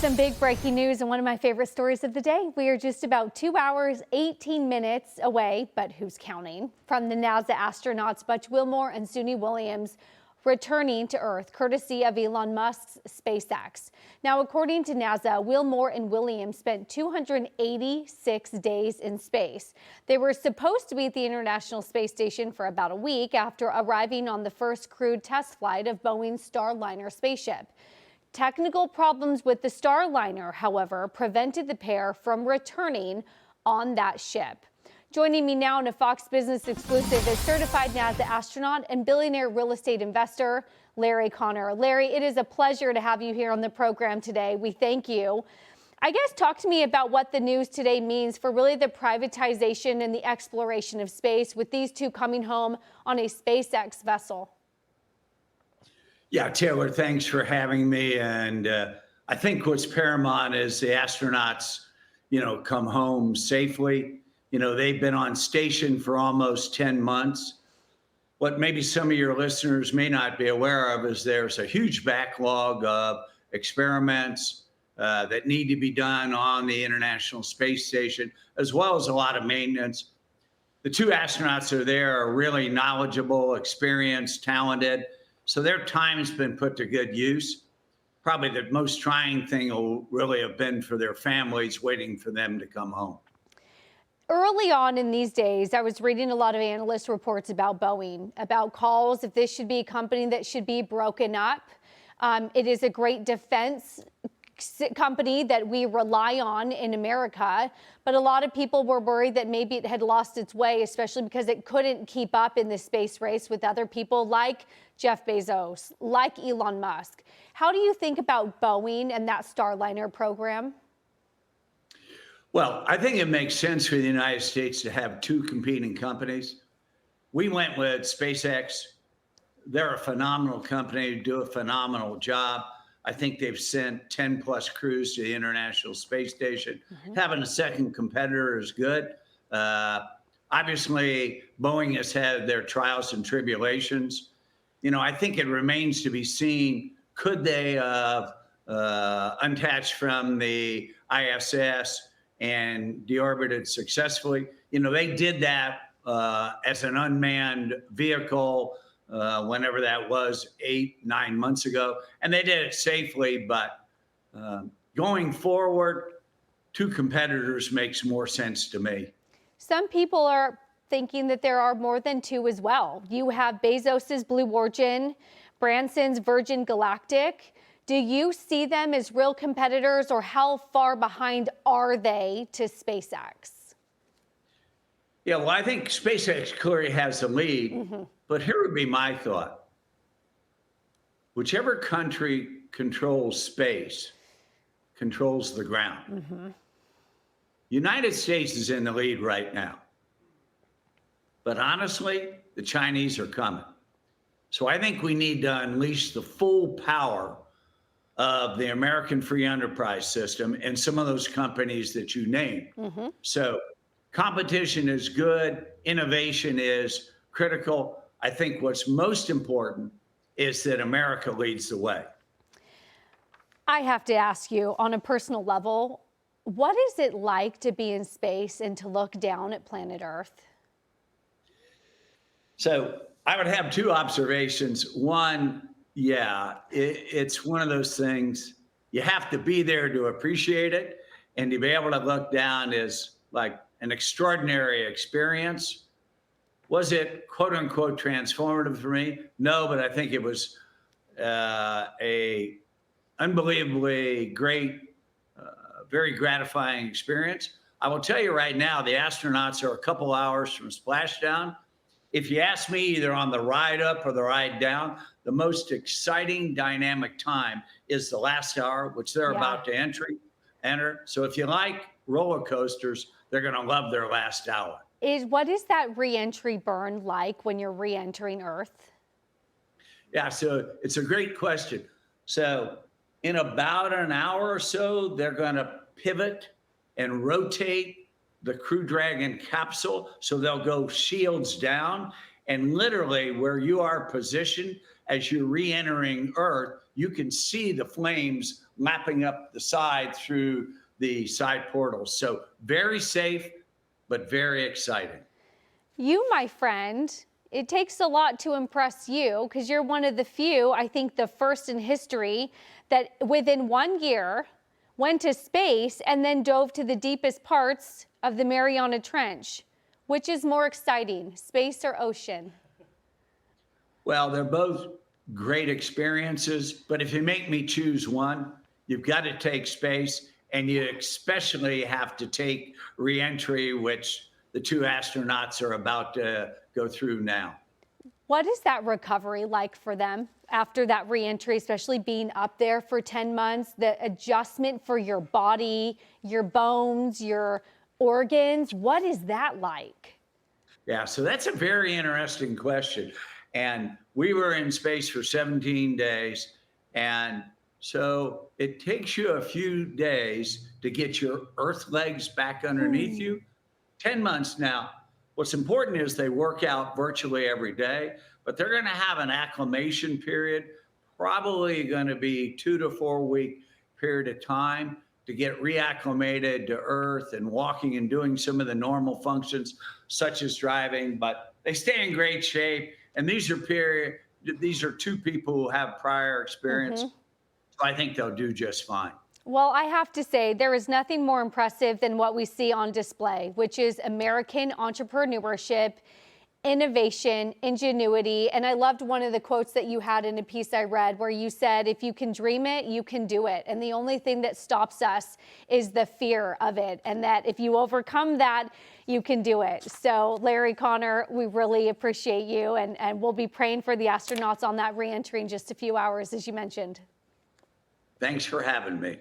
Some big breaking news and one of my favorite stories of the day. We are just about 2 hours, 18 minutes away, but who's counting, from the NASA astronauts Butch Wilmore and Suni Williams returning to Earth, courtesy of Elon Musk's SpaceX. Now, according to NASA, Wilmore and Williams spent 286 days in space. They were supposed to be at the International Space Station for about a week after arriving on the first crewed test flight of Boeing's Starliner spaceship. Technical problems with the Starliner, however, prevented the pair from returning on that ship. Joining me now in a Fox Business exclusive is certified NASA astronaut and billionaire real estate investor Larry Connor. Larry, it is a pleasure to have you here on the program today. We thank you. I guess talk to me about what the news today means for really the privatization and the exploration of space, with these two coming home on a SpaceX vessel. Yeah, Taylor, thanks for having me. And I think what's paramount is the astronauts, come home safely. They've been on station for almost 10 months. What maybe some of your listeners may not be aware of is there's a huge backlog of experiments that need to be done on the International Space Station, as well as a lot of maintenance. The two astronauts are there are really knowledgeable, experienced, talented. So their time has been put to good use. Probably the most trying thing will really have been for their families waiting for them to come home. Early on in these days, I was reading a lot of analyst reports about Boeing, about calls if this should be a company that should be broken up. It is a great defense company that we rely on in America, but a lot of people were worried that maybe it had lost its way, especially because it couldn't keep up in the space race with other people like Jeff Bezos, like Elon Musk. How do you think about Boeing and that Starliner program? Well, I think it makes sense for the United States to have two competing companies. We went with SpaceX. They're a phenomenal company, do a phenomenal job. I think they've sent 10 plus crews to the International Space Station. Having a second competitor is good. Obviously, Boeing has had their trials and tribulations. I think it remains to be seen, could they unattach from the ISS and deorbited successfully? They did that as an unmanned vehicle whenever that was 8-9 months ago, and they did it safely. But going forward, two competitors makes more sense to me. Some people are thinking that there are more than two as well. You have Bezos's Blue Origin, Branson's Virgin Galactic. Do you see them as real competitors, or how far behind are they to SpaceX? Yeah, well, I think SpaceX clearly has the lead, but here would be my thought. Whichever country controls space controls the ground. United States is in the lead right now. But honestly, the Chinese are coming. So I think we need to unleash the full power of the American free enterprise system and some of those companies that you named. So competition is good. Innovation is critical. I think what's most important is that America leads the way. I have to ask you, on a personal level, what is it like to be in space and to look down at planet Earth? So I would have two observations. One, it's one of those things, you have to be there to appreciate it, and to be able to look down is like an extraordinary experience. Was it quote unquote transformative for me? No, but I think it was a unbelievably great, very gratifying experience. I will tell you right now, the astronauts are a couple hours from splashdown. If you ask me, either on the ride up or the ride down, the most exciting dynamic time is the last hour, which they're about to enter. So if you like roller coasters, they're going to love their last hour. What is that re-entry burn like when you're re-entering Earth? Yeah, so it's a great question. So in about an hour or so, they're going to pivot and rotate the Crew Dragon capsule. So they'll go shields down, and literally where you are positioned as you're re-entering Earth, you can see the flames lapping up the side through the side portals. So very safe, but very exciting. You, my friend, it takes a lot to impress you because you're one of the few, I think the first in history, that within 1 year went to space and then dove to the deepest parts of the Mariana Trench. Which is more exciting, space or ocean? Well, they're both great experiences, but if you make me choose one, you've got to take space, and you especially have to take reentry, which the two astronauts are about to go through now. What is that recovery like for them after that reentry, especially being up there for 10 months, the adjustment for your body, your bones, your organs? What is that like? Yeah, so that's a very interesting question. And we were in space for 17 days. And so it takes you a few days to get your Earth legs back underneath you. 10 months now. What's important is they work out virtually every day, but they're going to have an acclimation period, probably going to be 2 to 4 week period of time to get reacclimated to Earth and walking and doing some of the normal functions, such as driving. But they stay in great shape. And these are two people who have prior experience. So I think they'll do just fine. Well, I have to say, there is nothing more impressive than what we see on display, which is American entrepreneurship, innovation, ingenuity. And I loved one of the quotes that you had in a piece I read where you said, if you can dream it, you can do it. And the only thing that stops us is the fear of it. And that if you overcome that, you can do it. So Larry Connor, we really appreciate you. And we'll be praying for the astronauts on that reentry in just a few hours, as you mentioned. Thanks for having me.